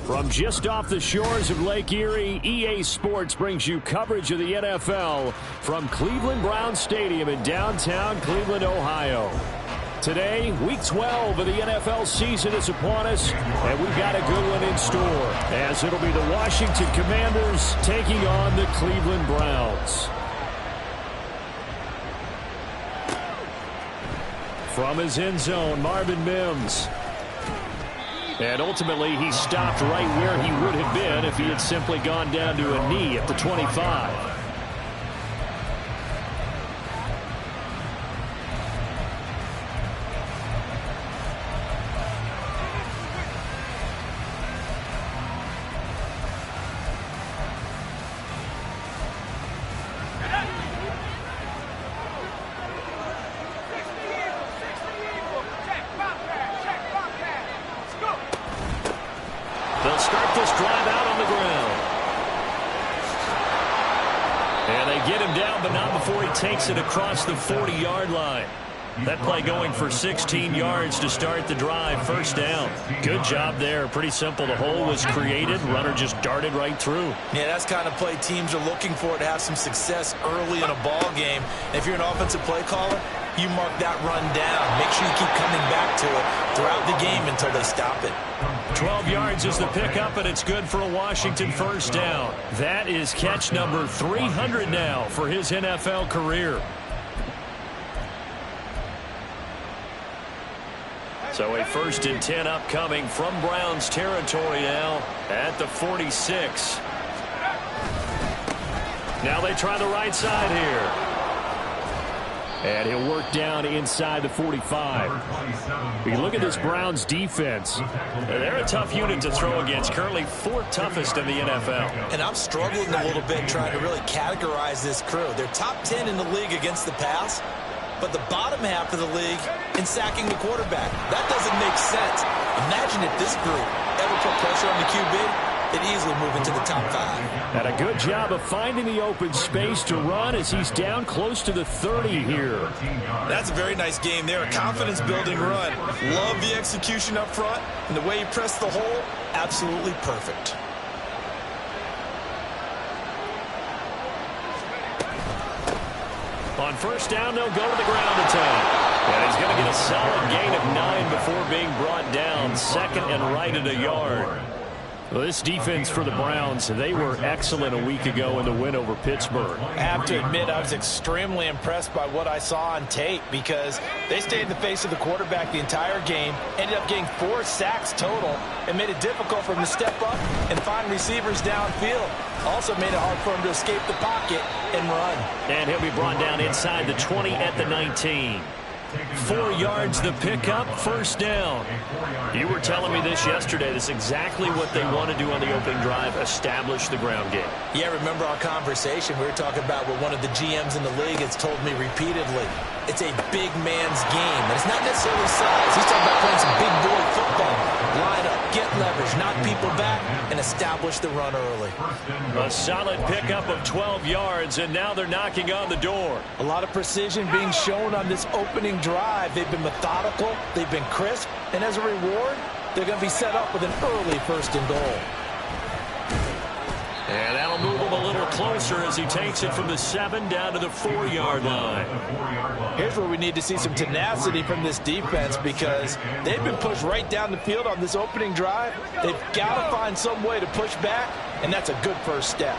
From just off the shores of Lake Erie, EA Sports brings you coverage of the NFL from Cleveland Browns Stadium in downtown Cleveland, Ohio. Today, Week 12 of the NFL season is upon us, and we've got a good one in store, as it'll be the Washington Commanders taking on the Cleveland Browns. From his end zone, Marvin Mims. And ultimately, he stopped right where he would have been if he had simply gone down to a knee at the 25. They'll start this drive out on the ground. And they get him down, but not before he takes it across the 40-yard line. That play going for 16 yards to start the drive. First down. Good job there. Pretty simple. The hole was created. Runner just darted right through. Yeah, that's the kind of play teams are looking for to have some success early in a ball game. And if you're an offensive play caller, you mark that run down. Make sure you keep coming back to it throughout the game until they stop it. 12 yards is the pickup, and it's good for a Washington first down. That is catch number 300 now for his NFL career. So a 1st and 10 upcoming from Browns territory now at the 46. Now they try the right side here. And he'll work down inside the 45. You look at this Browns defense. They're a tough unit to throw against. Currently 4th toughest in the NFL. And I'm struggling a little bit trying to really categorize this crew. They're top 10 in the league against the pass, but the bottom half of the league in sacking the quarterback. That doesn't make sense. Imagine if this group ever put pressure on the QB. They'd easily move into the top 5. And a good job of finding the open space to run as he's down close to the 30 here. That's a very nice game there. A confidence-building run. Love the execution up front. And the way he pressed the hole, absolutely perfect. On first down, they'll go to the ground attack. And he's going to get a solid gain of 9 before being brought down. 2nd and right at a yard. Well, this defense for the Browns, they were excellent a week ago in the win over Pittsburgh. I have to admit, I was extremely impressed by what I saw on tape because they stayed in the face of the quarterback the entire game, ended up getting 4 sacks total, and made it difficult for him to step up and find receivers downfield. Also made it hard for him to escape the pocket and run. And he'll be brought down inside the 20 at the 19. 4 yards the pickup, first down. You were telling me this yesterday. This is exactly what they want to do on the opening drive, establish the ground game. Yeah, remember our conversation. We were talking about what one of the GMs in the league has told me repeatedly. It's a big man's game. And it's not necessarily size. He's talking about playing some big boy football. Line up, get leverage, knock people back, and establish the run early. A solid pickup of 12 yards, and now they're knocking on the door. A lot of precision being shown on this opening drive. They've been methodical, they've been crisp, and as a reward, they're going to be set up with an early 1st and goal. And that'll move him a little closer as he takes it from the 7 down to the 4-yard line. Here's where we need to see some tenacity from this defense because they've been pushed right down the field on this opening drive. They've got to find some way to push back, and that's a good first step.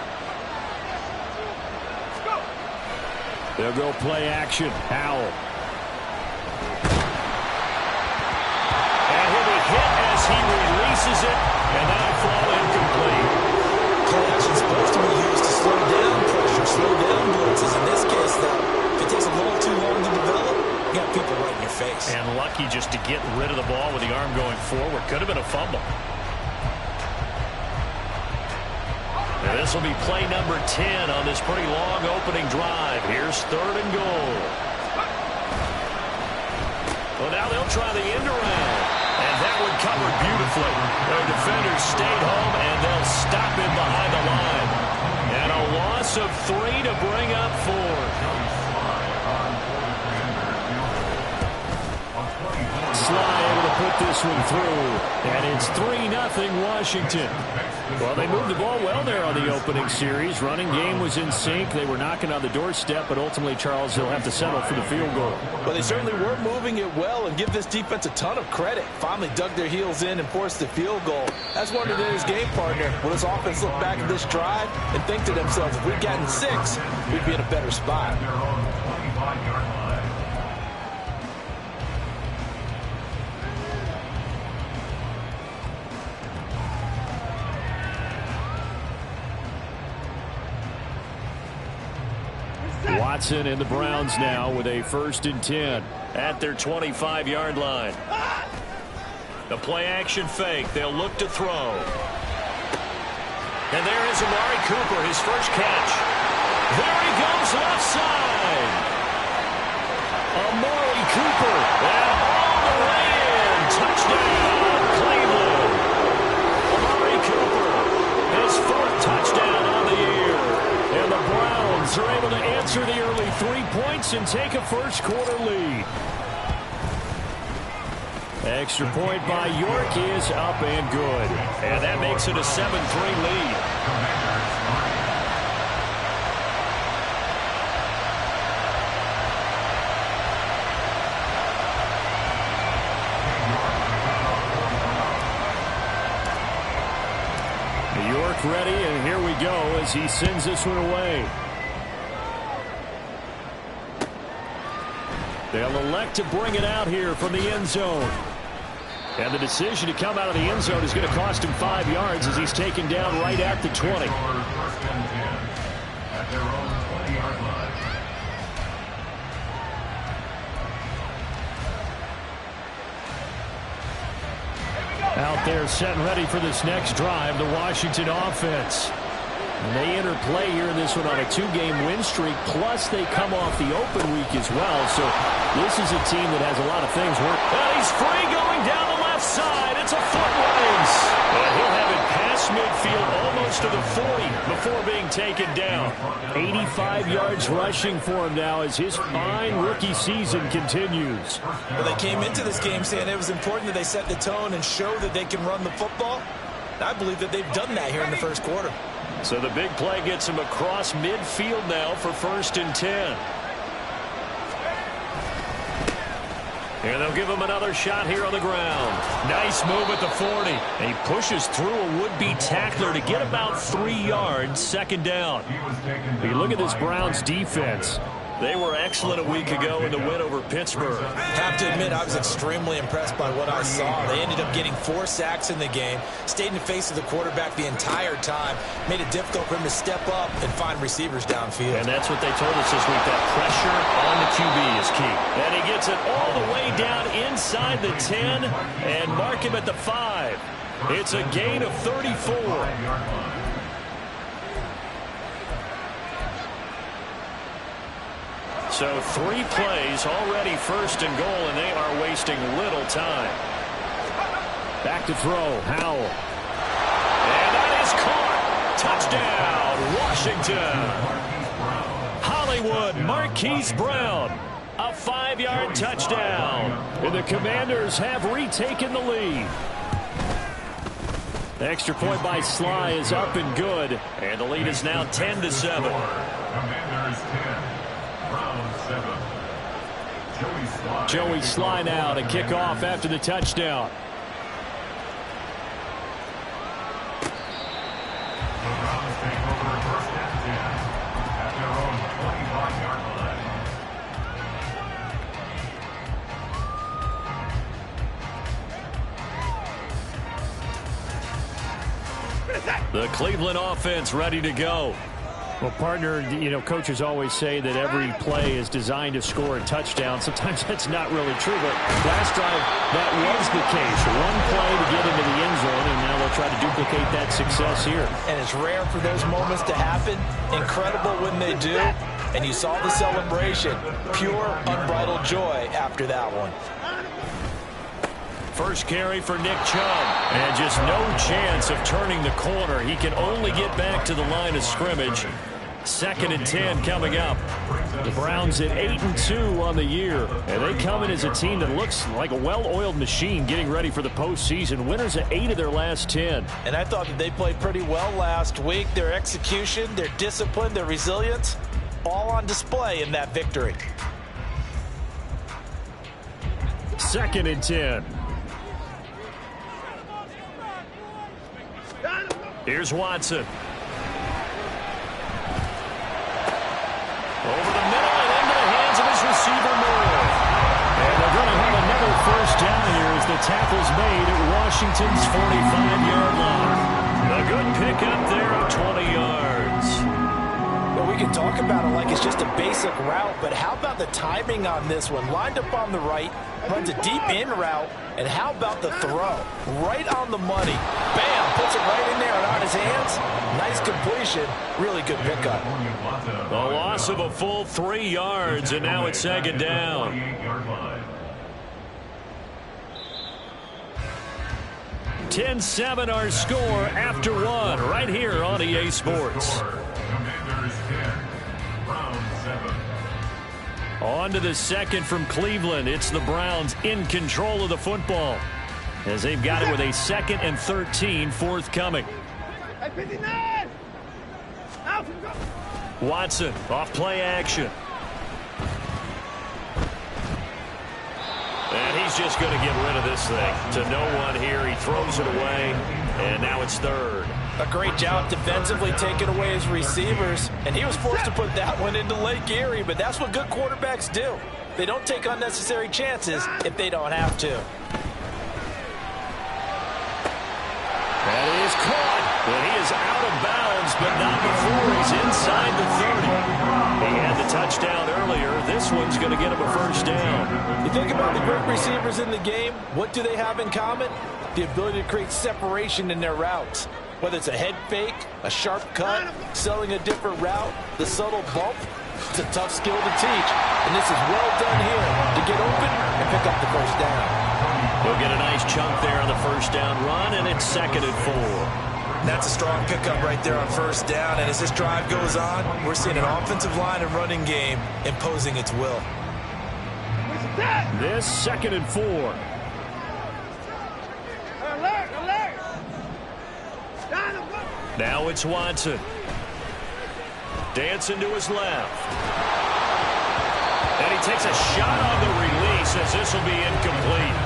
They'll go play action. Howell. And he'll be hit as he releases it, and that'll fall incomplete. Play action is supposed to be used to slow down pressure, slow down blitzes. In this case, though, if it takes a little too long to develop, you got people right in your face. And lucky just to get rid of the ball with the arm going forward. Could have been a fumble. And this will be play number 10 on this pretty long opening drive. Here's 3rd and goal. Well, now they'll try the end around. And that one covered beautifully. Their defenders stayed home, and they'll stop him behind the line. And a loss of 3 to bring up 4. Sly able to put this one through. And it's 3-0 Washington. Well, they moved the ball well there on the opening series. Running game was in sync. They were knocking on the doorstep, but ultimately, Charles, they'll have to settle for the field goal. Well, they certainly were moving it well, and give this defense a ton of credit. Finally dug their heels in and forced the field goal. That's one of his game partner. Will this offense look back at this drive and think to themselves, if we'd gotten 6, we'd be in a better spot. Watson and the Browns now with a 1st and 10 at their 25-yard line. The play-action fake. They'll look to throw. And there is Amari Cooper, his first catch. There he goes, left side. Amari Cooper, and all the way in. Touchdown, Cleveland. Amari Cooper, his 4th touchdown on the year. And the Browns are able to answer the early 3 points and take a first-quarter lead. Extra point by York is up and good. And that makes it a 7-3 lead. York ready, and here we go as he sends this one away. They'll elect to bring it out here from the end zone. And the decision to come out of the end zone is going to cost him 5 yards as he's taken down right at the 20. Out there set and ready for this next drive, the Washington offense. And they enter play here in this one on a 2-game win streak, plus they come off the open week as well. So this is a team that has a lot of things working. And he's free going down the left side. It's a foot race. And he'll have it past midfield almost to the 40 before being taken down. 85 yards rushing for him now as his fine rookie season continues. Well, they came into this game saying it was important that they set the tone and show that they can run the football. And I believe that they've done that here in the first quarter. So the big play gets him across midfield now for 1st and 10. And they'll give him another shot here on the ground. Nice move at the 40. And he pushes through a would-be tackler to get about 3 yards, 2nd down. You look at this Browns defense. They were excellent a week ago in the win over Pittsburgh. Have to admit, I was extremely impressed by what I saw. They ended up getting 4 sacks in the game, stayed in the face of the quarterback the entire time, made it difficult for him to step up and find receivers downfield. And that's what they told us this week, that pressure on the QB is key. And he gets it all the way down inside the 10 and mark him at the 5. It's a gain of 34. So 3 plays, already 1st and goal, and they are wasting little time. Back to throw, Howell. And that is caught. Touchdown, Washington. Hollywood Marquise Brown. A 5-yard touchdown. And the Commanders have retaken the lead. The extra point by Sly is up and good. And the lead is now 10-7. Commanders 10. Joey Sly now to kick off after the touchdown. The Browns take over 1st and 10 at their own 25-yard line. The Cleveland offense ready to go. Well, partner, coaches always say that every play is designed to score a touchdown. Sometimes that's not really true, but last drive, that was the case. One play to get into the end zone, and now they'll try to duplicate that success here. And it's rare for those moments to happen. Incredible when they do. And you saw the celebration. Pure, unbridled joy after that one. First carry for Nick Chubb. And just no chance of turning the corner. He can only get back to the line of scrimmage. 2nd and 10 coming up. The Browns at 8-2 on the year. And they come in as a team that looks like a well-oiled machine getting ready for the postseason. Winners of 8 of their last 10. And I thought that they played pretty well last week. Their execution, their discipline, their resilience, all on display in that victory. 2nd and 10. Here's Watson. Over the middle and into the hands of his receiver Moore. And they're going to have another first down here as the tackle's made at Washington's 45-yard line. A good pickup there of 20 yards. Well, we can talk about it like it's just a basic route, but how about the timing on this one? Lined up on the right, runs a deep in route, and how about the throw? Right on the money. Bam! Puts it right in there and on his hands. Nice completion. Really good pickup. A loss of a full 3 yards, and now it's 2nd down. 10-7 our score after 1 right here on EA Sports. On to the second from Cleveland. It's the Browns in control of the football as they've got it with a 2nd and 13 forthcoming. Watson off play action. And he's just going to get rid of this thing to no one here. He throws it away, and now it's 3rd. A great job defensively taking away his receivers, and he was forced to put that one into Lake Erie, but that's what good quarterbacks do. They don't take unnecessary chances if they don't have to. That is caught, but he is out of bounds, but not before he's inside the 30. He had the touchdown earlier. This one's going to get him a first down. You think about the great receivers in the game, what do they have in common? The ability to create separation in their routes. Whether it's a head fake, a sharp cut, selling a different route, the subtle bump, it's a tough skill to teach. And this is well done here to get open and pick up the first down. He'll get a nice chunk there on the first down run, and it's 2nd and 4. That's a strong pickup right there on first down. And as this drive goes on, we're seeing an offensive line and running game imposing its will. This 2nd and 4. Now it's Watson. Dancing to his left. And he takes a shot on the release as this will be incomplete.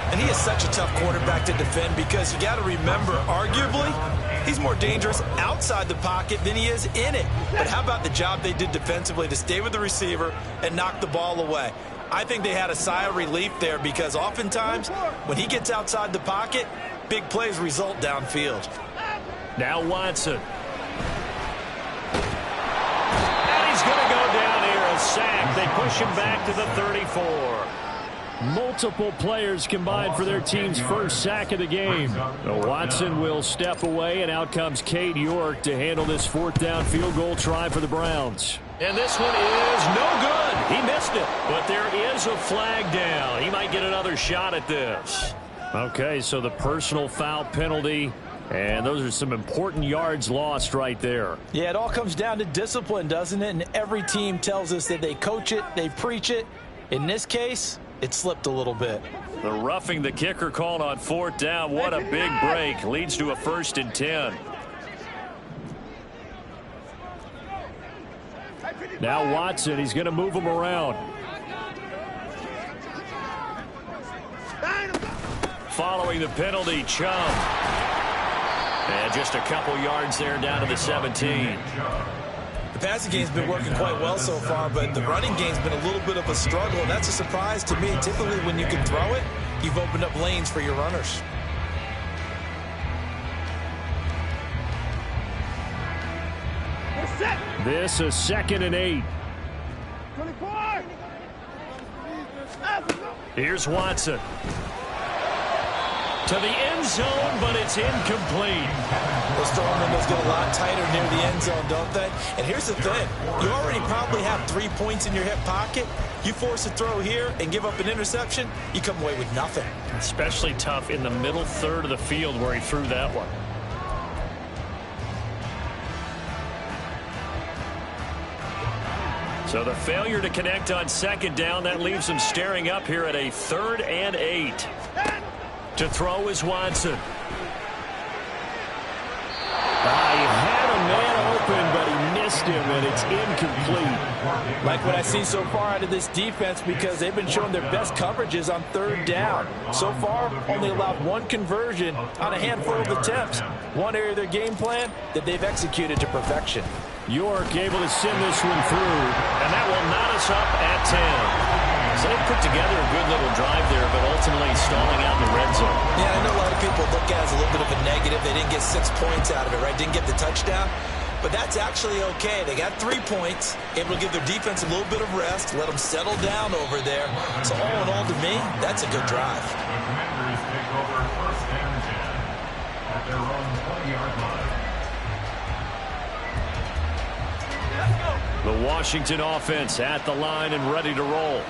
And he is such a tough quarterback to defend because you got to remember, arguably, he's more dangerous outside the pocket than he is in it. But how about the job they did defensively to stay with the receiver and knock the ball away? I think they had a sigh of relief there because oftentimes when he gets outside the pocket, big plays result downfield. Now Watson. And he's going to go down here, a sack. They push him back to the 34. Multiple players combined for their team's first sack of the game. Watson will step away, and out comes Cade York to handle this 4th down field goal try for the Browns. And this one is no good. He missed it. But there is a flag down. He might get another shot at this. Okay, so the personal foul penalty, and those are some important yards lost right there. Yeah, it all comes down to discipline, doesn't it? And every team tells us that they coach it, they preach it. In this case, it slipped a little bit. The roughing the kicker called on 4th down. What a big break. Leads to a 1st and 10. Now Watson, he's going to move him around. Following the penalty, Chubb. And just a couple yards there down to the 17. The passing game's been working quite well so far, but the running game's been a little bit of a struggle, and that's a surprise to me. Typically, when you can throw it, you've opened up lanes for your runners. This a 2nd and 8. Here's Watson. To the end zone, but it's incomplete. Those throwing windows get a lot tighter near the end zone, don't they? And here's the thing. You already probably have 3 points in your hip pocket. You force a throw here and give up an interception, you come away with nothing. Especially tough in the middle third of the field where he threw that one. So the failure to connect on 2nd down, that leaves him staring up here at a 3rd and 8. To throw is Watson. He had a man open, but he missed him, and it's incomplete. Like what I see so far out of this defense, because they've been showing their best coverages on 3rd down. So far, only allowed 1 conversion on a handful of attempts. One area of their game plan that they've executed to perfection. York able to send this one through, and that will knot us up at 10. So they put together a good little drive there, but ultimately stalling out in the red zone. Yeah, I know a lot of people look at it as a little bit of a negative. They didn't get 6 points out of it, right? Didn't get the touchdown. But that's actually okay. They got 3 points, able to give their defense a little bit of rest, let them settle down over there. So all in all, to me, that's a good drive. The Commanders take over 1st and 10 at their own 20-yard line. the Washington offense at the line and ready to roll.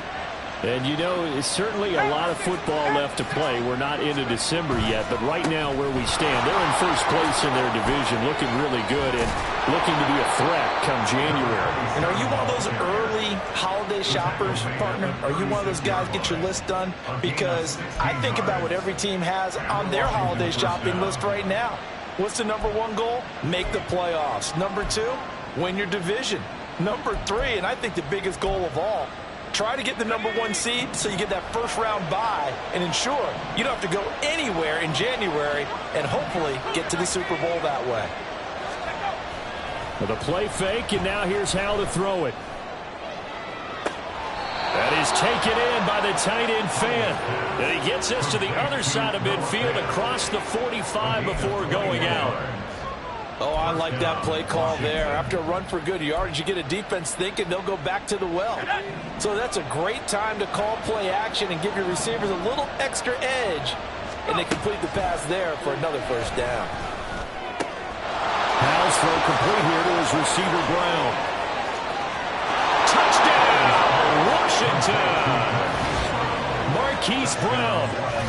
And, you know, it's certainly a lot of football left to play. We're not into December yet, but right now where we stand, they're in first place in their division, looking really good and looking to be a threat come January. And are you one of those early holiday shoppers, partner? Are you one of those guys get your list done? Because I think about what every team has on their holiday shopping list right now. What's the number one goal? Make the playoffs. Number two, win your division. Number three, and I think the biggest goal of all, try to get the number one seed so you get that first round bye and ensure you don't have to go anywhere in January and hopefully get to the Super Bowl that way. The play fake, and now here's how to throw it. That is taken in by the tight end fan. And he gets us to the other side of midfield across the 45 before going out. Oh, I like that play call there. After a run for good yardage, you get a defense thinking they'll go back to the well. So that's a great time to call play action and give your receivers a little extra edge. And they complete the pass there for another first down. Pass throw complete here to his receiver Brown. Touchdown, Washington! Marquise Brown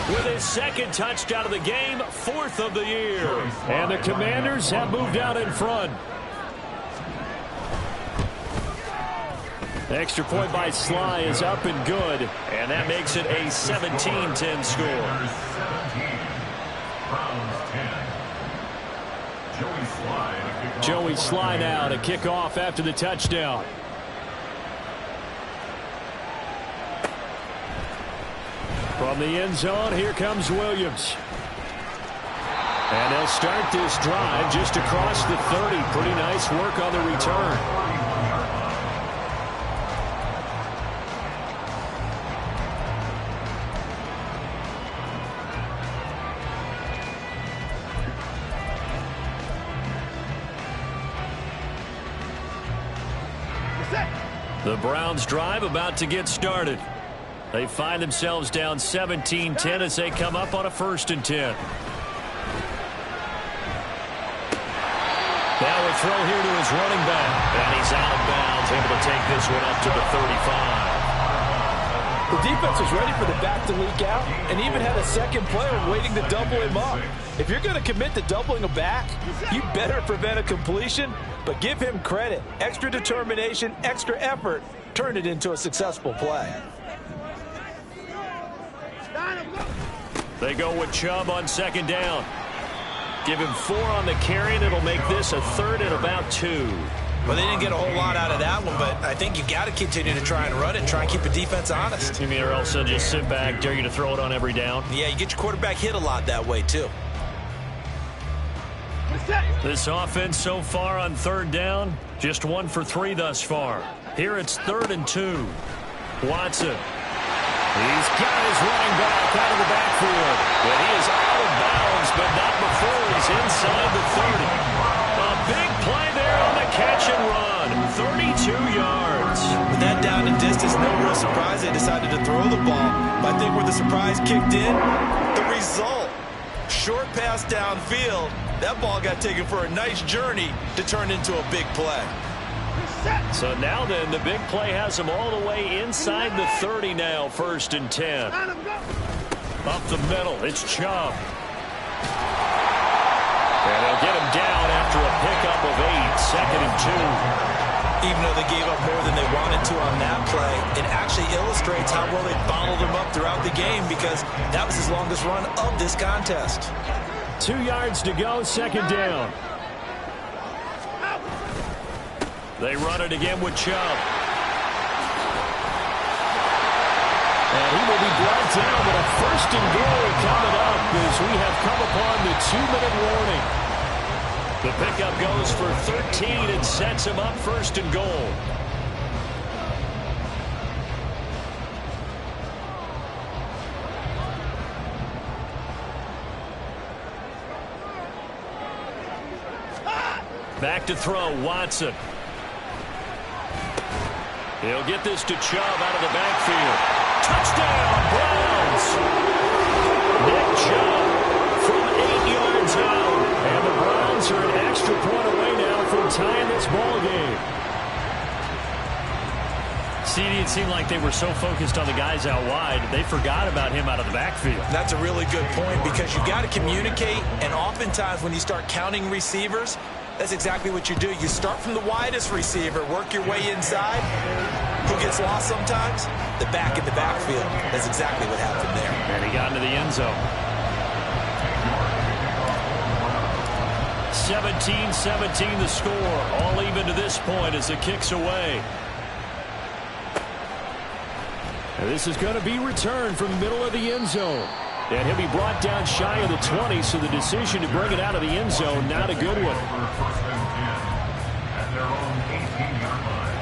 with his second touchdown of the game, fourth of the year. And the Commanders have moved out in front. The extra point by Sly is up and good. And that makes it a 17-10 score. Joey Sly now to kick off after the touchdown. From the end zone, here comes Williams. And they'll start this drive just across the 30. Pretty nice work on the return. The Browns drive about to get started. They find themselves down 17-10 as they come up on a 1st and 10. Now a throw here to his running back. And he's out of bounds, able to take this one up to the 35. The defense was ready for the back to leak out and even had a second player waiting to double him up. If you're going to commit to doubling a back, you better prevent a completion, but give him credit. Extra determination, extra effort turned it into a successful play. They go with Chubb on 2nd down. Give him 4 on the carry, and it'll make this a 3rd and about 2. Well, they didn't get a whole lot out of that one, but I think you've got to continue to try and run it and try and keep the defense honest. You mean, or else they'll just sit back, dare you to throw it on every down? Yeah, you get your quarterback hit a lot that way, too. This offense so far on 3rd down, just 1 for 3 thus far. Here it's 3rd and 2. Watson. He's got his running back out of the backfield. But he is out of bounds, but not before he's inside the 30. A big play there on the catch and run. it down the distance. No real surprise they decided to throw the ball. But I think where the surprise kicked in, the result. Short pass downfield. That ball got taken for a nice journey to turn into a big play. So now then, the big play has them all the way inside the 30 now, 1st and 10. Up the middle, it's Chubb. And they'll get him down after a pickup of 8, 2nd and 2. Even though they gave up more than they wanted to on that play, it actually illustrates how well they bottled them up throughout the game, because that was his longest run of this contest. 2 yards to go, 2nd down. They run it again with Chubb. And he will be brought down, but a 1st and goal coming up as we have come upon the 2-minute warning. The pickup goes for 13 and sets him up 1st and goal. Back to throw, Watson. He'll get this to Chubb out of the backfield. Touchdown, Browns! Nick Chubb from 8 yards out. And the Browns are an extra point away now from tying this ball game. CD, it seemed like they were so focused on the guys out wide, they forgot about him out of the backfield. That's a really good point, because you got to communicate, and oftentimes when you start counting receivers, that's exactly what you do. You start from the widest receiver, work your way inside. Who gets lost sometimes? The back in the backfield. That's exactly what happened there. And he got into the end zone. 17-17 the score. All even to this point as the kick's away. And this is going to be returned from the middle of the end zone. And he'll be brought down shy of the 20, so the decision to bring it out of the end zone, not a good one. At their own 18-yard line.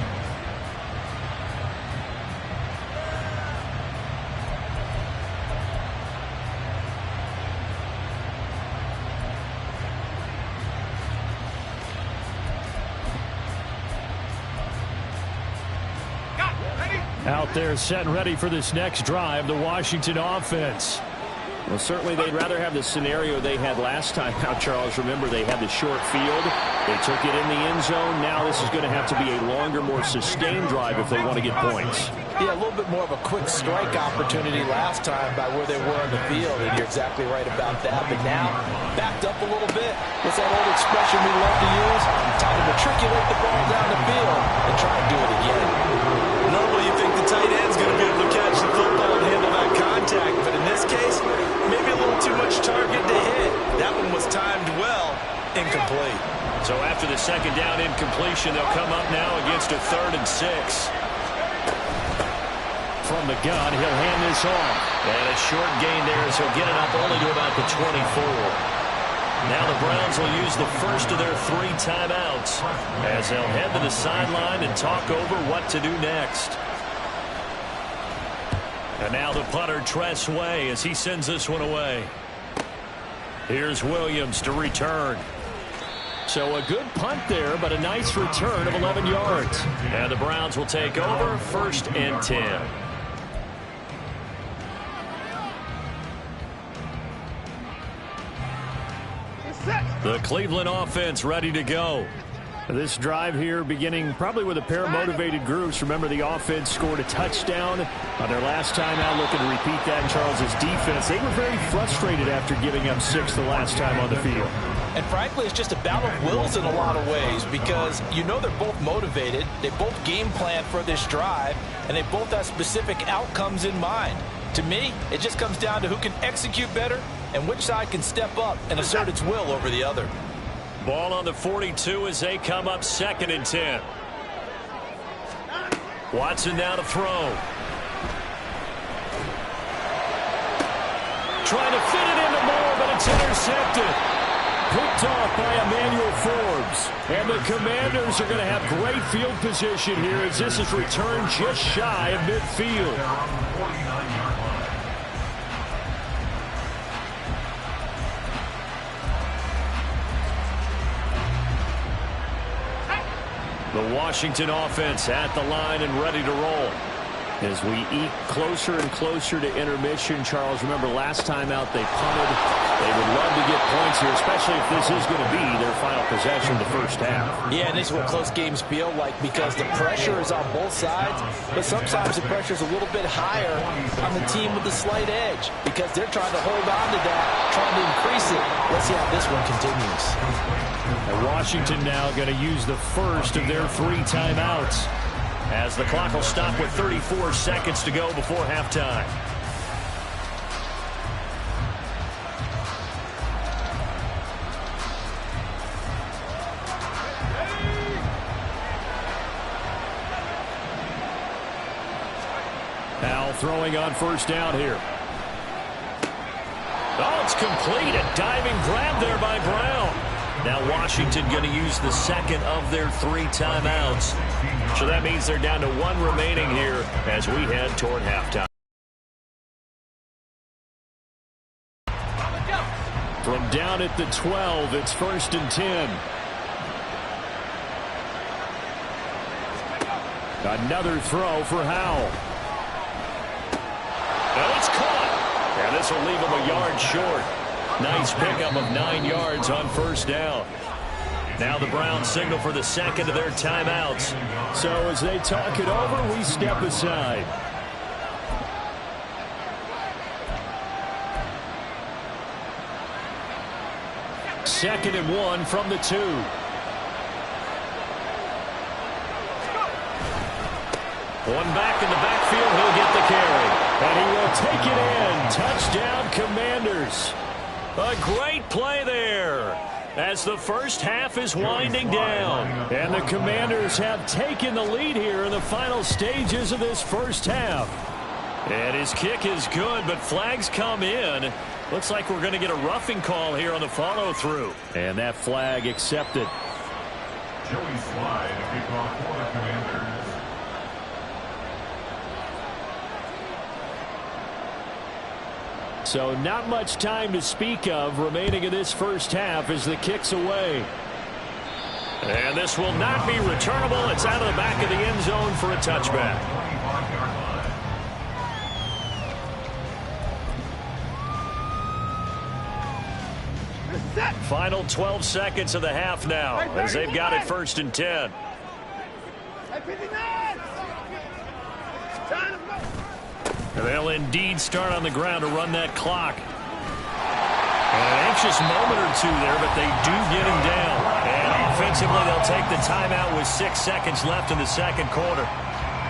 Out there set and ready for this next drive, the Washington offense. Well, certainly they'd rather have the scenario they had last time out, Charles. Remember, they had the short field. They took it in the end zone. Now this is going to have to be a longer, more sustained drive if they want to get points. Yeah, a little bit more of a quick strike opportunity last time by where they were on the field, and you're exactly right about that. But now, backed up a little bit. What's that old expression we love to use? Time to matriculate the ball down the field and try to do it again. Normally you think the tight end's going to be able to catch the football and handle that contact, but in this case, maybe a little too much target to hit. That one was timed well, incomplete. So after the 2nd down incompletion, they'll come up now against a 3rd and 6. From the gun, he'll hand this off. And a short gain there as he'll get it up only to about the 24. Now the Browns will use the first of their 3 timeouts as they'll head to the sideline and talk over what to do next. And now the punter, Tress Way, as he sends this one away. Here's Williams to return. So a good punt there, but a nice return of 11 yards. And the Browns will take over 1st and 10. The Cleveland offense ready to go. This drive here beginning probably with a pair of motivated groups. Remember, the offense scored a touchdown on their last time out, looking to repeat that in Charles's defense. They were very frustrated after giving up 6 the last time on the field. And frankly, it's just a battle of wills in a lot of ways, because you know they're both motivated, they both game plan for this drive, and they both have specific outcomes in mind. To me, it just comes down to who can execute better and which side can step up and assert its will over the other. Ball on the 42 as they come up 2nd and 10. Watson now to throw. Trying to fit it into Moore, but it's intercepted. Picked off by Emmanuel Forbes. And the Commanders are going to have great field position here as this is returned just shy of midfield. The Washington offense at the line and ready to roll. As we eke closer and closer to intermission, Charles, remember last time out they punted. They would love to get points here, especially if this is going to be their final possession of the first half. Yeah, and this is what close games feel like because the pressure is on both sides, but sometimes the pressure is a little bit higher on the team with the slight edge because they're trying to hold on to that, trying to increase it. Let's see how this one continues. And Washington now going to use the first of their 3 timeouts, as the clock will stop with 34 seconds to go before halftime. Now throwing on first down here. Oh, it's complete. A diving grab there by Brown. Now Washington going to use the second of their 3 timeouts. So that means they're down to 1 remaining here as we head toward halftime. From down at the 12, it's 1st and 10. Another throw for Howell. Oh, it's caught. And this will leave him a yard short. Nice pickup of 9 yards on first down. Now the Browns signal for the second of their timeouts. So as they talk it over, we step aside. Second and 1 from the 2. One back in the backfield, he'll get the carry. And he will take it in. Touchdown, Commanders. A great play there as the first half is winding down. And the Commanders have taken the lead here in the final stages of this first half. And his kick is good, but flags come in. Looks like we're going to get a roughing call here on the follow-through. And that flag accepted. Joey Slide, a kickoff for the Commanders. So not much time to speak of remaining in this first half as the kick's away. And this will not be returnable. It's out of the back of the end zone for a touchback. Final 12 seconds of the half now as they've got it 1st and 10. They'll indeed start on the ground to run that clock. An anxious moment or two there, but they do get him down. And offensively, they'll take the timeout with 6 seconds left in the second quarter.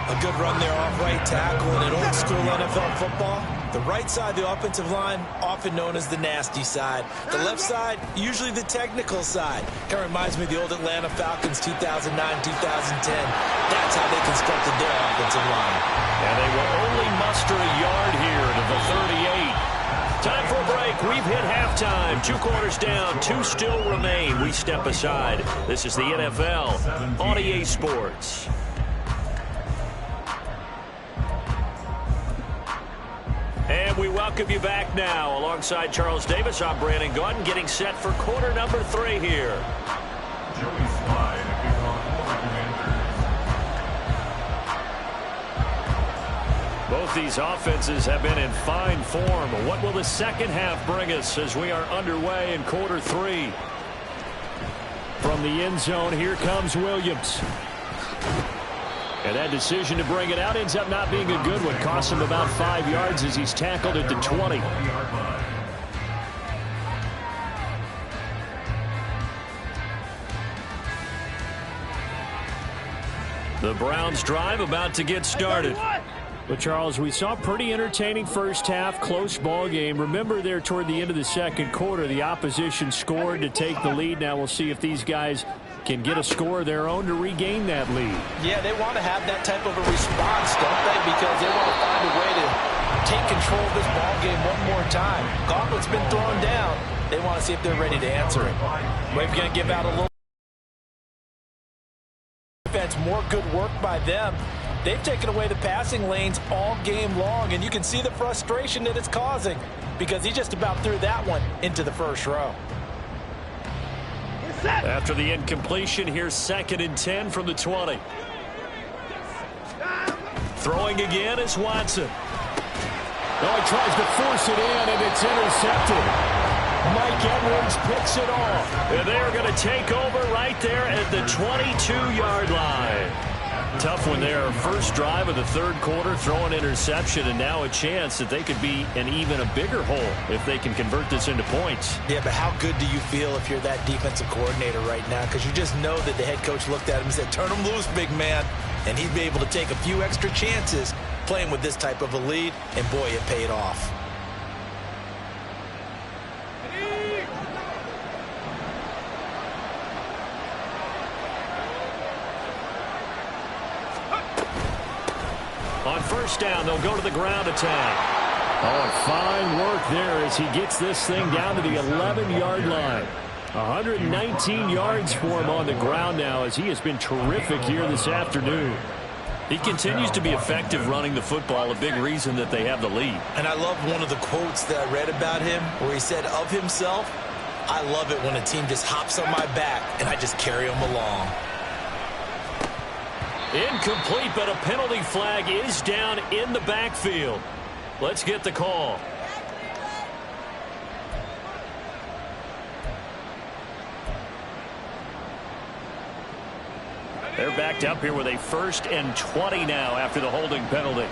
A good run there off right tackle. In old school NFL football, the right side, the offensive line, often known as the nasty side. The left side, usually the technical side. Kind of reminds me of the old Atlanta Falcons 2009-2010. That's how they constructed their offensive line. And they will only muster a yard here to the 38. Time for a break. We've hit halftime. 2 quarters down. 2 still remain. We step aside. This is the NFL on EA Sports. And we welcome you back now. Alongside Charles Davis, I'm Brandon Gordon, getting set for quarter number 3 here. Joey Slide, a kickoff for the Commanders. Both these offenses have been in fine form. What will the second half bring us as we are underway in quarter 3? From the end zone, here comes Williams. And that decision to bring it out ends up not being a good one. Costs him about 5 yards as he's tackled at the 20. The Browns drive about to get started. But, Charles, we saw a pretty entertaining first half, close ball game. Remember there toward the end of the second quarter, the opposition scored to take the lead. Now we'll see if these guys can get a score of their own to regain that lead. Yeah, they want to have that type of a response, don't they? Because they want to find a way to take control of this ball game one more time. Gauntlet's been thrown down. They want to see if they're ready to answer it. We're going to give out a little defense, more good work by them. They've taken away the passing lanes all game long, and you can see the frustration that it's causing because he just about threw that one into the first row. After the incompletion, here's 2nd and 10 from the 20. Throwing again is Watson. Oh, he tries to force it in, and it's intercepted. Mike Edwards picks it off. And they're going to take over right there at the 22-yard line. Tough one there. First drive of the 3rd quarter, throw an interception, and now a chance that they could be in even a bigger hole if they can convert this into points. Yeah, but how good do you feel if you're that defensive coordinator right now? Because you just know that the head coach looked at him and said, turn him loose, big man. And he'd be able to take a few extra chances playing with this type of a lead, and boy, it paid off. On first down, they'll go to the ground attack. Oh, fine work there as he gets this thing down to the 11-yard line. 119 yards for him on the ground now as he has been terrific here this afternoon. He continues to be effective running the football, a big reason that they have the lead. And I love one of the quotes that I read about him where he said of himself, I love it when a team just hops on my back and I just carry them along. Incomplete, but a penalty flag is down in the backfield. Let's get the call. They're backed up here with a 1st and 20 now after the holding penalty.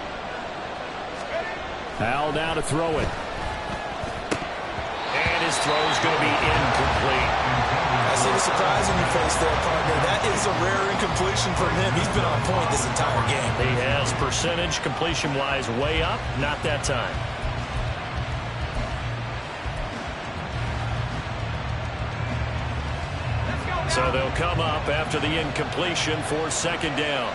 Al now to throw it. And his throw is going to be incomplete. I see the surprise in your face there, partner. That is a rare incompletion from him. He's been on point this entire game. He has percentage completion-wise way up. Not that time. So they'll come up after the incompletion for 2nd down.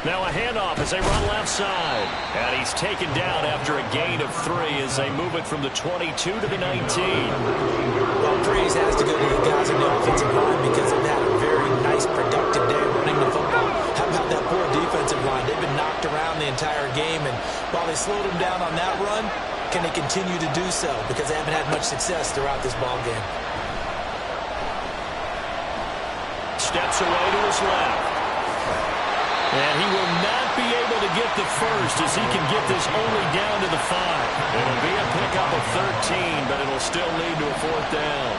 Now a handoff as they run left side. And he's taken down after a gain of 3 as they move it from the 22 to the 19. Well, praise has to go to the guys on the offensive line because they've had a very nice, productive day running the football. How about that poor defensive line? They've been knocked around the entire game, and while they slowed them down on that run, can they continue to do so? Because they haven't had much success throughout this ball game. Steps away to his left. And he will not be able to get the first as he can get this only down to the 5. It'll be a pickup of 13, but it'll still lead to a 4th down.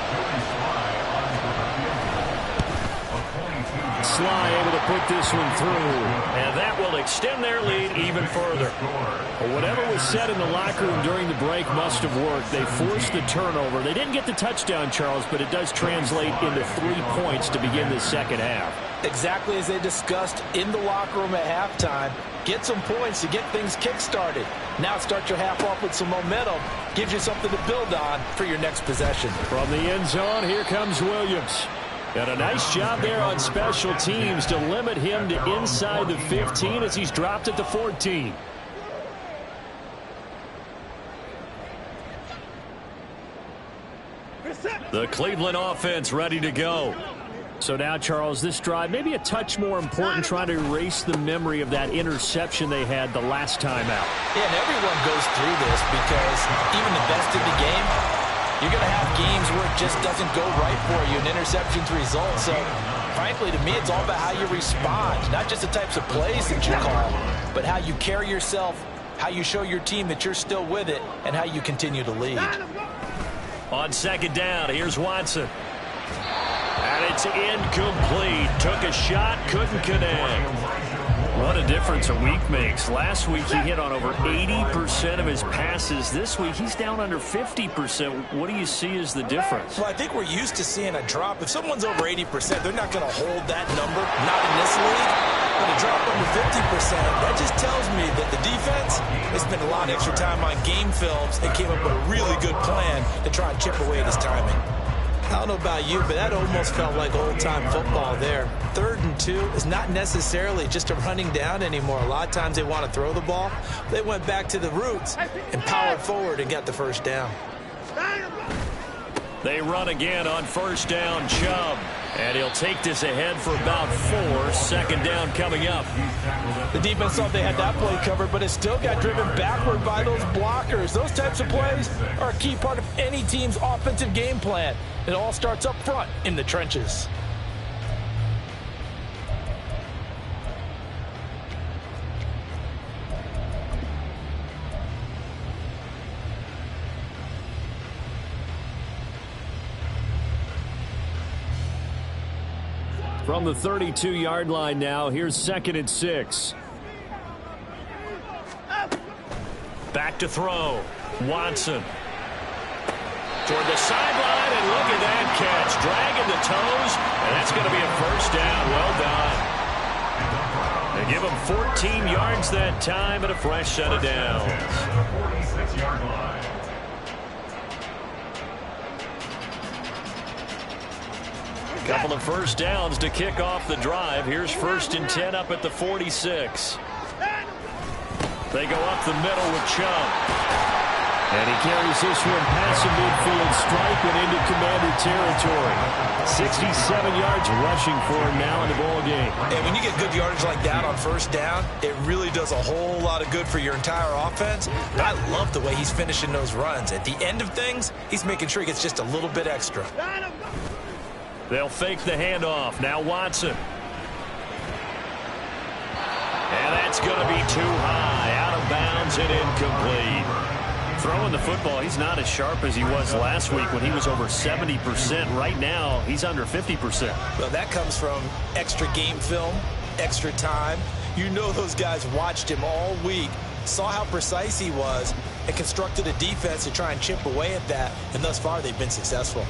Sly able to put this one through. And that will extend their lead even further. Well, whatever was said in the locker room during the break must have worked. They forced the turnover. They didn't get the touchdown, Charles, but it does translate into 3 points to begin the 2nd half. Exactly as they discussed in the locker room at halftime. Get some points to get things kick-started. Now start your half off with some momentum. Gives you something to build on for your next possession. From the end zone, here comes Williams. And a nice job there on special teams to limit him to inside the 15 as he's dropped at the 14. The Cleveland offense ready to go. So now, Charles, this drive maybe a touch more important, trying to erase the memory of that interception they had the last time out. Yeah, and everyone goes through this because even the best of the game, you're going to have games where it just doesn't go right for you, and interceptions result. So, frankly, to me, it's all about how you respond, not just the types of plays that you call, but how you carry yourself, how you show your team that you're still with it, and how you continue to lead. On 2nd down, here's Watson. And it's incomplete. Took a shot, couldn't connect. What a difference a week makes. Last week he hit on over 80% of his passes. This week he's down under 50%. What do you see as the difference? Well, I think we're used to seeing a drop. If someone's over 80%, they're not going to hold that number, not in this league. But a drop under 50%, that just tells me that the defense has spent a lot of extra time on game films and came up with a really good plan to try and chip away at his timing. I don't know about you, but that almost felt like old-time football there. 3rd and 2 is not necessarily just a running down anymore. A lot of times they want to throw the ball. They went back to the roots and powered forward and got the first down. They run again on 1st down. Chubb. And he'll take this ahead for about 4. Second down coming up. The defense thought they had that play covered, but it still got driven backward by those blockers. Those types of plays are a key part of any team's offensive game plan. It all starts up front in the trenches. From the 32-yard line now, here's 2nd and 6. Back to throw. Watson. Toward the sideline, and look at that catch. Dragging the toes, and that's going to be a first down. Well done. They give him 14 yards that time and a fresh set of downs. 46-yard line. Couple of first downs to kick off the drive. Here's 1st and 10 up at the 46. They go up the middle with Chubb. And he carries this one past the midfield stripe and into Commander territory. 67 yards rushing for him now in the ball game. And when you get good yardage like that on first down, it really does a whole lot of good for your entire offense. But I love the way he's finishing those runs. At the end of things, he's making sure he gets just a little bit extra. They'll fake the handoff. Now Watson. And that's going to be too high. Out of bounds and incomplete. Throwing the football, he's not as sharp as he was last week when he was over 70%. Right now, he's under 50%. Well, that comes from extra game film, extra time. You know those guys watched him all week, saw how precise he was, and constructed a defense to try and chip away at that. And thus far, they've been successful.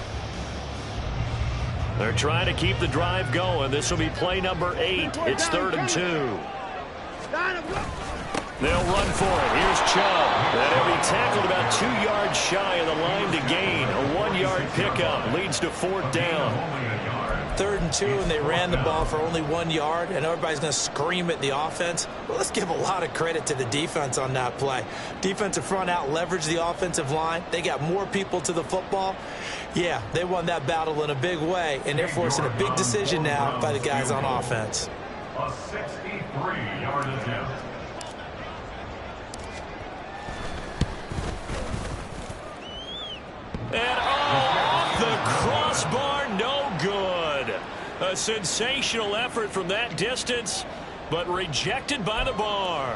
They're trying to keep the drive going. This will be play number 8. It's 3rd and 2. They'll run for it. Here's Chubb. And he'll be tackled about 2 yards shy of the line to gain. A 1-yard pickup leads to 4th down. 3rd and 2, and they ran the ball for only 1 yard, and everybody's going to scream at the offense. Well, let's give a lot of credit to the defense on that play. Defensive front out leveraged the offensive line. They got more people to the football. Yeah, they won that battle in a big way, and they're forcing a big decision now by the guys on offense. A 63-yard attempt. And off the crossbar, no good. A sensational effort from that distance, but rejected by the bar.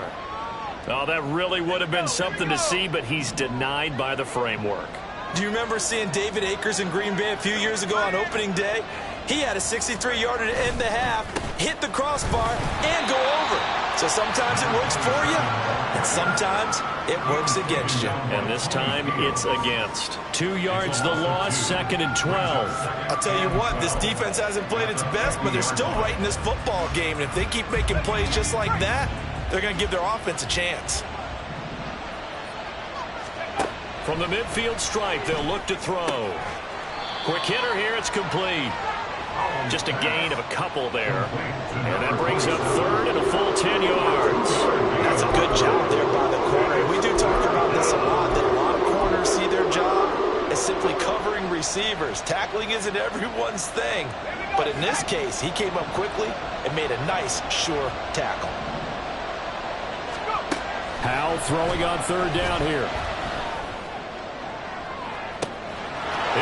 Oh, that really would have been something to see, but he's denied by the framework. Do you remember seeing David Akers in Green Bay a few years ago on opening day? He had a 63-yarder to end the half, hit the crossbar, and go over. So sometimes it works for you, and sometimes it works against you. And this time, it's against. 2 yards the loss, 2nd and 12. I'll tell you what, this defense hasn't played its best, but they're still right in this football game. And if they keep making plays just like that, they're going to give their offense a chance. From the midfield stripe, they'll look to throw. Quick hitter here, it's complete. Just a gain of a couple there. And that brings up 3rd and a full 10 yards. That's a good job there by the corner. We do talk about this a lot, that a lot of corners see their job as simply covering receivers. Tackling isn't everyone's thing. But in this case, he came up quickly and made a nice, sure tackle. Howell throwing on 3rd down here.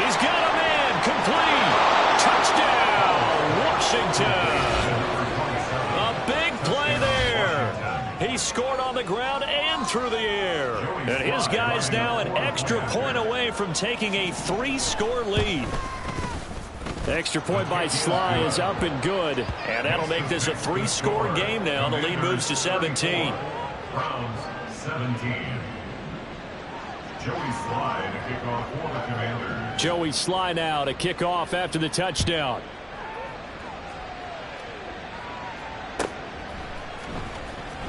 He's got a man, complete. Touchdown, Washington. A big play there. He scored on the ground and through the air. And his guy's now an extra point away from taking a 3-score lead. Extra point by Sly is up and good. And that'll make this a 3-score game now. The lead moves to 17. Browns 17. Joey Sly to kick off for the Commanders. Joey Sly now to kick off after the touchdown.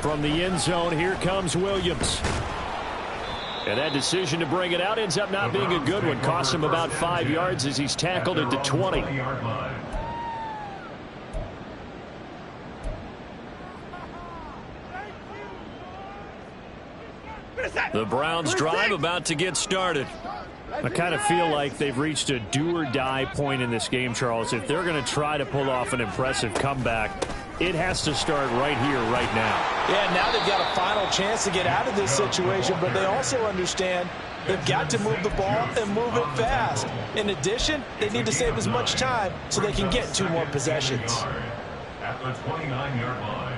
From the end zone, here comes Williams. And that decision to bring it out ends up not being a good one. Costs him about 5 yards as he's tackled at the 20. The Browns drive about to get started. I kind of feel like they've reached a do-or-die point in this game, Charles. If they're going to try to pull off an impressive comeback, it has to start right here, right now. Yeah, now they've got a final chance to get out of this situation, but they also understand they've got to move the ball and move it fast. In addition, they need to save as much time so they can get 2 more possessions. At the 29-yard line.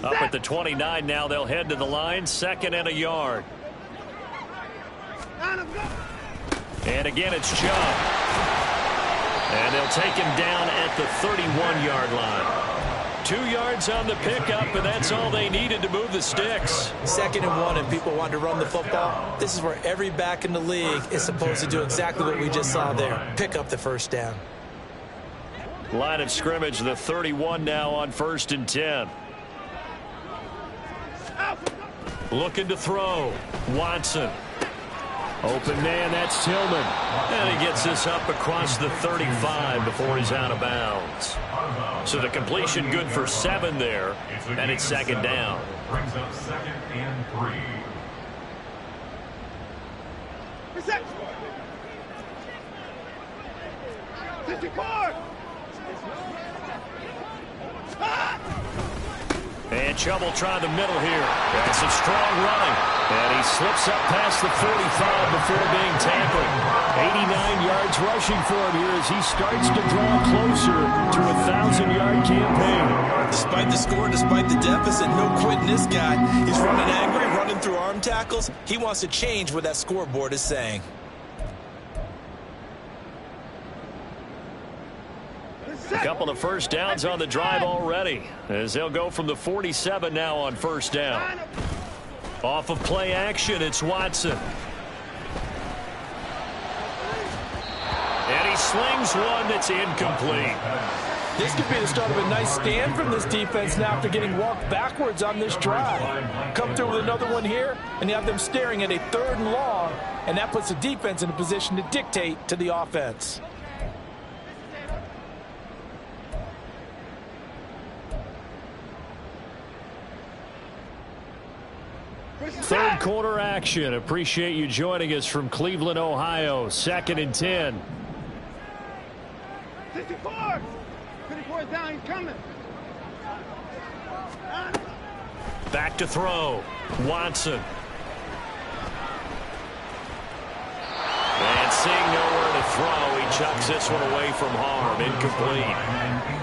Up at the 29 now, they'll head to the line, 2nd and a yard. And again, it's Chubb. And they'll take him down at the 31-yard line. 2 yards on the pickup, and that's all they needed to move the sticks. 2nd and 1, and people want to run the football. This is where every back in the league is supposed to do exactly what we just saw there. Pick up the first down. Line of scrimmage, the 31 now on 1st and 10. Looking to throw. Watson. Open man, that's Tillman. And he gets this up across the 35 before he's out of bounds. So the completion good for 7 there, and it's 2nd down. Brings up 2nd and 3. And Chubb will try the middle here. That's some strong running. And he slips up past the 45 before being tackled. 89 yards rushing for him here as he starts to draw closer to a 1,000-yard campaign. Despite the score, despite the deficit, no quitting this guy. He's running angry, running through arm tackles. He wants to change what that scoreboard is saying. A couple of first downs on the drive already as they'll go from the 47 now on 1st down. Off of play action, it's Watson. And he slings one that's incomplete. This could be the start of a nice stand from this defense now after getting walked backwards on this drive. Come through with another one here, and you have them staring at a 3rd and long, and that puts the defense in a position to dictate to the offense. Third quarter action. Appreciate you joining us from Cleveland, Ohio. 2nd and 10. 54. 54 down. He's coming. Back to throw. Watson. And seeing nowhere to throw, he chucks this one away from harm. Incomplete.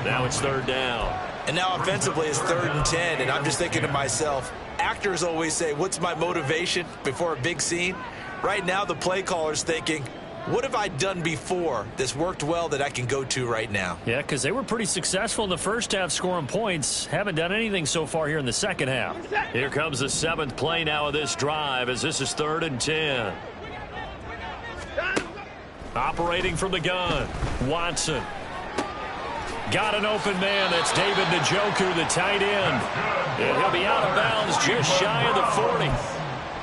Now it's 3rd down. And now offensively it's 3rd and 10, and I'm just thinking to myself, actors always say, what's my motivation before a big scene? Right now the play caller's thinking, what have I done before that's worked well that I can go to right now? Yeah, because they were pretty successful in the first half scoring points. Haven't done anything so far here in the second half. Here comes the 7th play now of this drive as this is 3rd and 10. Operating from the gun, Watson. Got an open man. That's David Njoku, the tight end. And he'll be out of bounds just shy of the 40.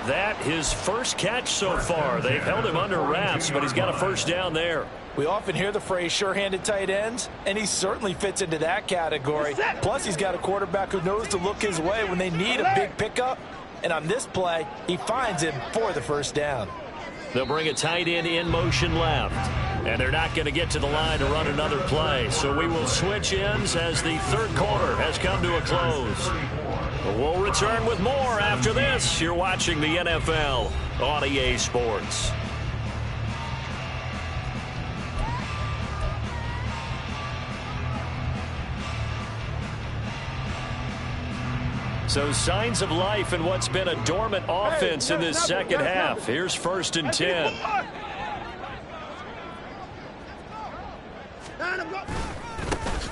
That his first catch so far. They've held him under wraps, but he's got a first down there. We often hear the phrase sure-handed tight ends, and he certainly fits into that category. Plus, he's got a quarterback who knows to look his way when they need a big pickup. And on this play, he finds him for the first down. They'll bring a tight end in motion left. And they're not going to get to the line to run another play. So we will switch ends as the 3rd quarter has come to a close. We'll return with more after this. You're watching the NFL on EA Sports. So signs of life in what's been a dormant offense in this second half. Here's 1st and 10.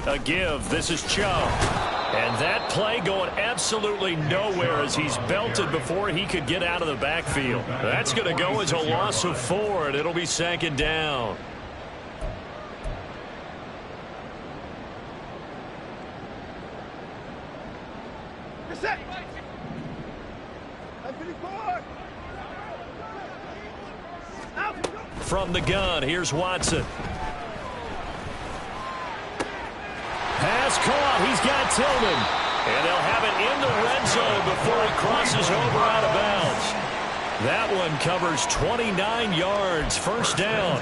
A give. This is Chubb. And that play going absolutely nowhere as he's belted before he could get out of the backfield. That's going to go as a loss of 4, and it'll be 2nd down. From the gun, here's Watson. Pass caught. He's got Tillman. And they'll have it in the red zone before it crosses over out of bounds. That one covers 29 yards, first down.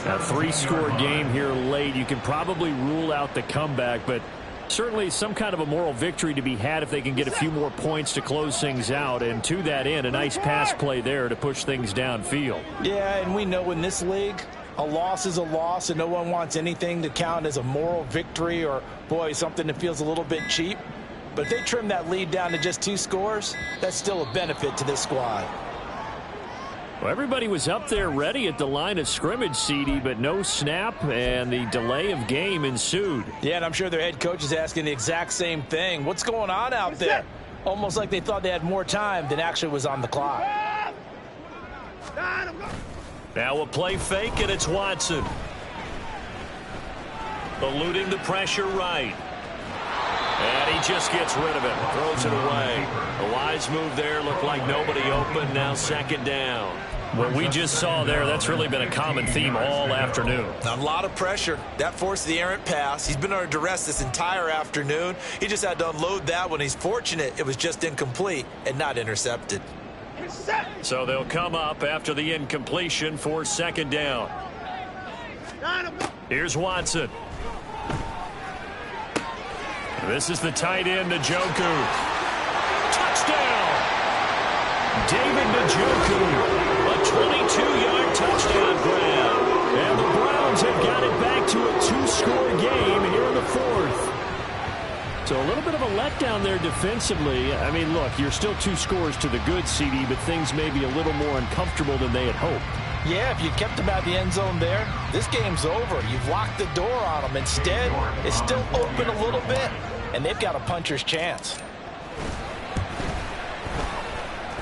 A 3-score game here late. You can probably rule out the comeback, but certainly some kind of a moral victory to be had if they can get a few more points to close things out. And to that end, a nice pass play there to push things downfield. Yeah, and we know in this league, a loss is a loss, and no one wants anything to count as a moral victory or, boy, something that feels a little bit cheap. But if they trim that lead down to just 2 scores, that's still a benefit to this squad. Well, everybody was up there ready at the line of scrimmage, CD, but no snap, and the delay of game ensued. Yeah, and I'm sure their head coach is asking the exact same thing. What's going on out there? Almost like they thought they had more time than actually was on the clock. Now a play fake, and it's Watson. Eluding the pressure right. And he just gets rid of it, throws it away. A wise move there, looked like nobody open, now second down. What we just saw there, that's really been a common theme all afternoon. A lot of pressure. That forced the errant pass. He's been under duress this entire afternoon. He just had to unload that one. He's fortunate it was just incomplete and not intercepted. So they'll come up after the incompletion for second down. Here's Watson. This is the tight end, Njoku. Touchdown! David Njoku, a 22-yard touchdown grab. And the Browns have got it back to a 2-score game here in the fourth. So a little bit of a letdown there defensively. I mean, look, you're still 2 scores to the good, CD, but things may be a little more uncomfortable than they had hoped. Yeah, if you kept them out of the end zone there, this game's over. You've locked the door on them. Instead, it's still open a little bit, and they've got a puncher's chance.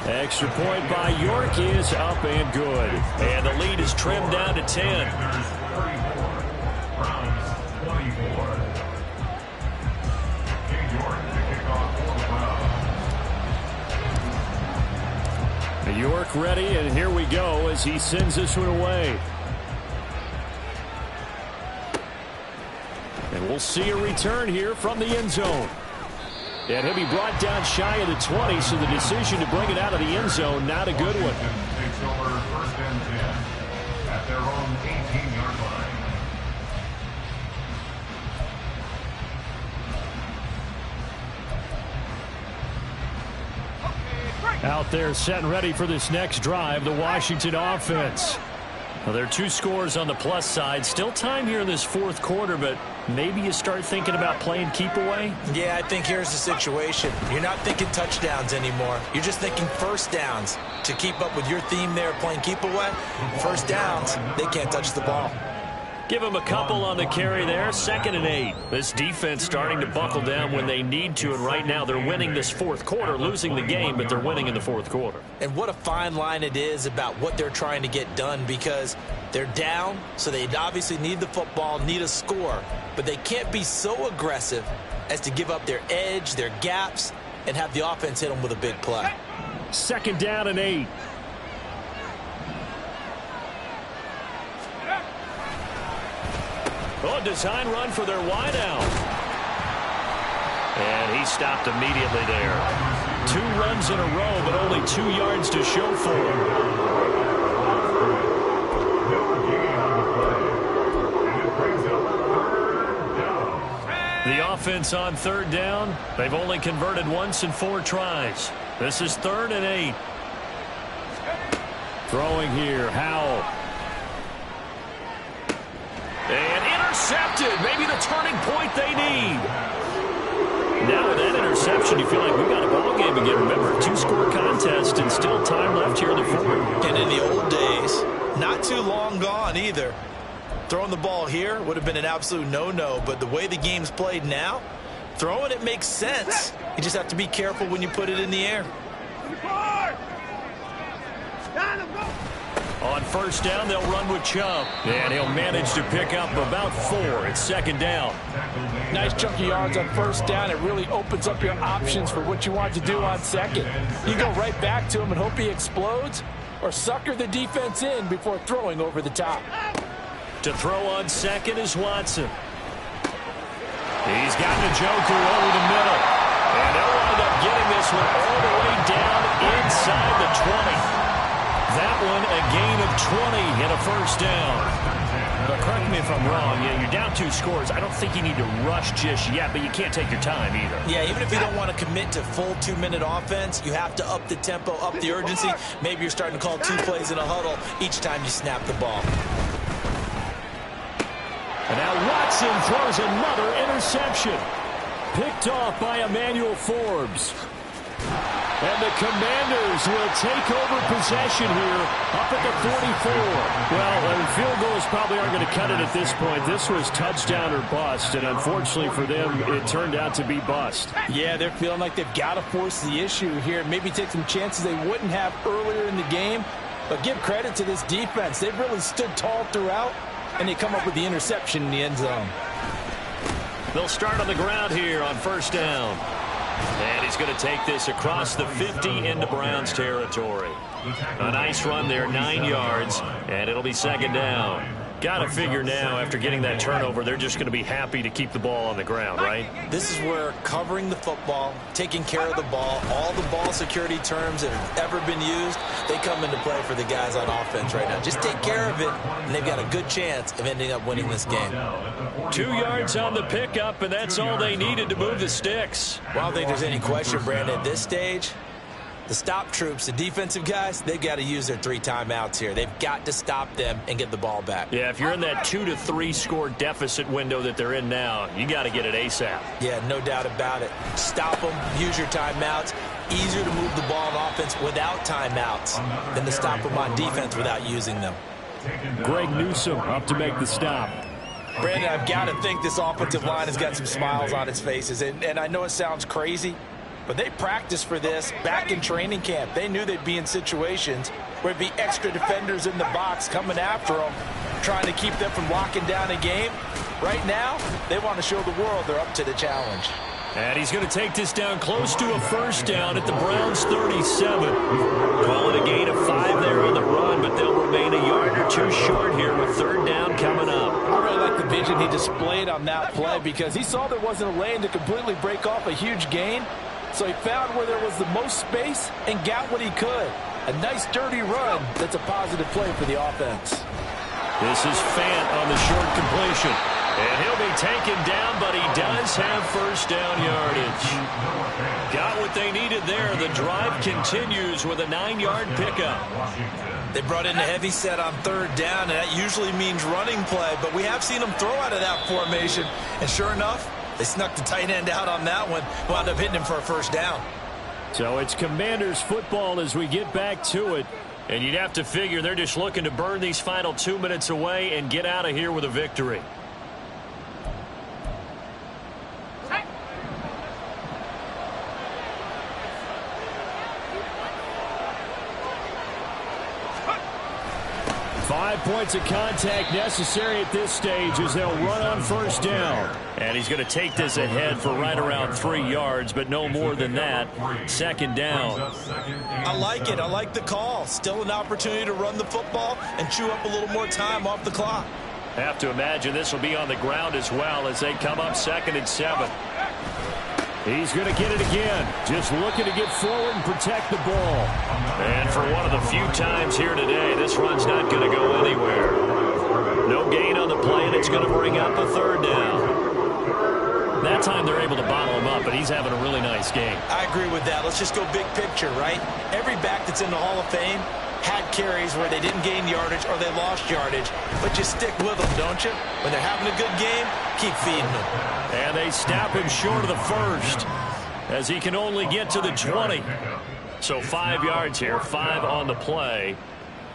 Extra point by York is up and good. And the lead is trimmed down to 10. York ready, and here we go as he sends this one away. And we'll see a return here from the end zone. And he'll be brought down shy of the 20, so the decision to bring it out of the end zone, not a good one. Takes over first and 10 at their own 18-yard line. Out there set and ready for this next drive, the Washington offense. Well, there are 2 scores on the plus side. Still time here in this fourth quarter, but maybe you start thinking about playing keep away? Yeah, I think here's the situation. You're not thinking touchdowns anymore. You're just thinking first downs. To keep up with your theme there, playing keep away, first downs, they can't touch the ball. Give them a couple on the carry there. 2nd and 8. This defense starting to buckle down when they need to, and right now they're winning this fourth quarter, losing the game, but they're winning in the fourth quarter. And what a fine line it is about what they're trying to get done, because they're down, so they obviously need the football, need a score, but they can't be so aggressive as to give up their edge, their gaps, and have the offense hit them with a big play. 2nd down and 8. Oh, design run for their wideout. And he stopped immediately there. 2 runs in a row, but only 2 yards to show for him. The offense on 3rd down. They've only converted once in 4 tries. This is 3rd and 8. Throwing here, Howell. And intercepted. Maybe the turning point they need. Now with that interception, you feel like we've got a ball game again. Remember, 2-score contest and still time left here in the fourth. And in the old days, not too long gone either. Throwing the ball here would have been an absolute no-no, but the way the game's played now, throwing it makes sense. You just have to be careful when you put it in the air. On 1st down, they'll run with Chubb. And he'll manage to pick up about 4. It's 2nd down. Nice chunk of yards on 1st down. It really opens up your options for what you want to do on 2nd. You go right back to him and hope he explodes, or sucker the defense in before throwing over the top. To throw on 2nd is Watson. He's got Njoku over the middle. And they'll wind up getting this one all the way down inside the 20. That one a gain of 20 and a first down. But correct me if I'm wrong. Yeah, you're down 2 scores. I don't think you need to rush just yet, but you can't take your time either. Yeah, even if you don't want to commit to full 2-minute offense, you have to up the tempo, up the urgency. Maybe you're starting to call 2 plays in a huddle each time you snap the ball. And now Watson throws another interception. Picked off by Emmanuel Forbes. And the Commanders will take over possession here up at the 44. Well, field goals probably aren't going to cut it at this point. This was touchdown or bust, and unfortunately for them, it turned out to be bust. Yeah, they're feeling like they've got to force the issue here. Maybe take some chances they wouldn't have earlier in the game. But give credit to this defense. They've really stood tall throughout, and they come up with the interception in the end zone. They'll start on the ground here on first down. And he's going to take this across the 50 into Browns territory. A nice run there, 9 yards, and it'll be second down. Got to figure now, after getting that turnover, they're just going to be happy to keep the ball on the ground, right? This is where covering the football, taking care of the ball, all the ball security terms that have ever been used, they come into play for the guys on offense right now. Just take care of it, and they've got a good chance of ending up winning this game. 2 yards on the pickup, and that's all they needed to move the sticks. Well, I don't think there's any question, Brandon, at this stage. The stop troops, the defensive guys, they've got to use their 3 timeouts here. They've got to stop them and get the ball back. Yeah, if you're in that 2 to 3 score deficit window that they're in now, you got to get it ASAP. Yeah, no doubt about it. Stop them, use your timeouts. Easier to move the ball on offense without timeouts than to stop them on defense without using them. Greg Newsome up to make the stop. Brandon, I've got to think this offensive line has got some smiles on its faces. And I know it sounds crazy, but they practiced for this back in training camp. They knew they'd be in situations where it'd be extra defenders in the box coming after them, trying to keep them from locking down a game. Right now, they want to show the world they're up to the challenge. And he's going to take this down close to a first down at the Browns' 37. Call it a gain of 5 there on the run, but they'll remain a yard or 2 short here with third down coming up. I really like the vision he displayed on that play because he saw there wasn't a lane to completely break off a huge gain. So he found where there was the most space and got what he could. A nice, dirty run that's a positive play for the offense. This is Fant on the short completion. And he'll be taken down, but he does have first down yardage. Got what they needed there. The drive continues with a 9-yard pickup. They brought in a heavy set on third down, and that usually means running play. But we have seen them throw out of that formation. And sure enough, they snuck the tight end out on that one. Wound up hitting him for a first down. So it's Commanders football as we get back to it. And you'd have to figure they're just looking to burn these final 2 minutes away and get out of here with a victory. Five points of contact necessary at this stage as they'll run on first down. And he's going to take this ahead for right around 3 yards, but no more than that. Second down. I like it. I like the call. Still an opportunity to run the football and chew up a little more time off the clock. Have to imagine this will be on the ground as well as they come up 2nd and 7. He's going to get it again. Just looking to get forward and protect the ball. And for one of the few times here today, this run's not going to go anywhere. No gain on the play, and it's going to bring up a third down. That time they're able to bottle him up, but he's having a really nice game. I agree with that. Let's just go big picture, right? Every back that's in the Hall of Fame had carries where they didn't gain yardage or they lost yardage, but you stick with them, don't you? When they're having a good game, keep feeding them. And they snap him short of the first as he can only get to the 20. So 5 yards here, 5 on the play.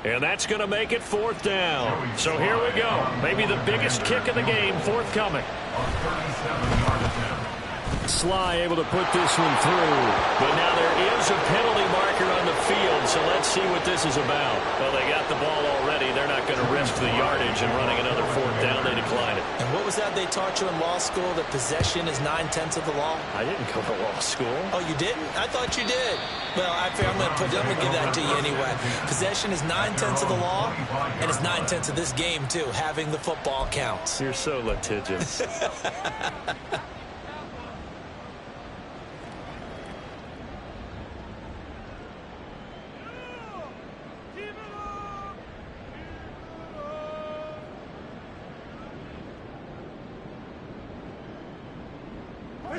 And that's going to make it 4th down. So here we go. Maybe the biggest kick of the game forthcoming. Sly able to put this one through. But now there is a penalty marker on the field, so let's see what this is about. Well, they got the ball already. They're not going to risk the yardage and running another 4th down. They decline it. And what was that they taught you in law school, that possession is 9/10 of the law? I didn't go to law school. Oh, you didn't? I thought you did. Well, I'm going to give that to you anyway. Possession is 9/10 of the law, and it's 9/10 of this game, too. Having the football counts. You're so litigious.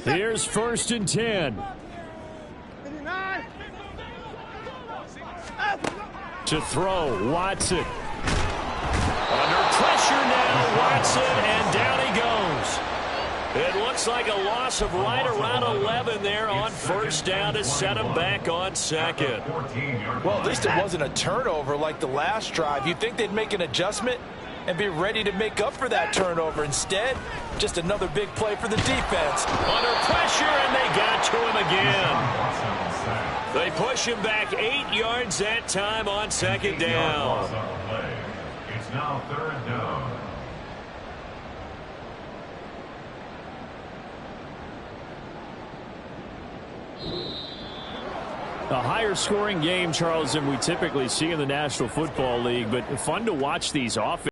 Here's 1st and 10. 59. To throw, Watson. Under pressure now, Watson, and down he goes. It looks like a loss of right around 11 there on 1st down to set him back on 2nd. Well, at least it wasn't a turnover like the last drive. You'd think they'd make an adjustment and be ready to make up for that turnover. Instead, just another big play for the defense. Under pressure, and they got to him again. They push him back 8 yards that time on 2nd down. It's now 3rd down. A higher scoring game, Charles, than we typically see in the National Football League, but fun to watch these offenses.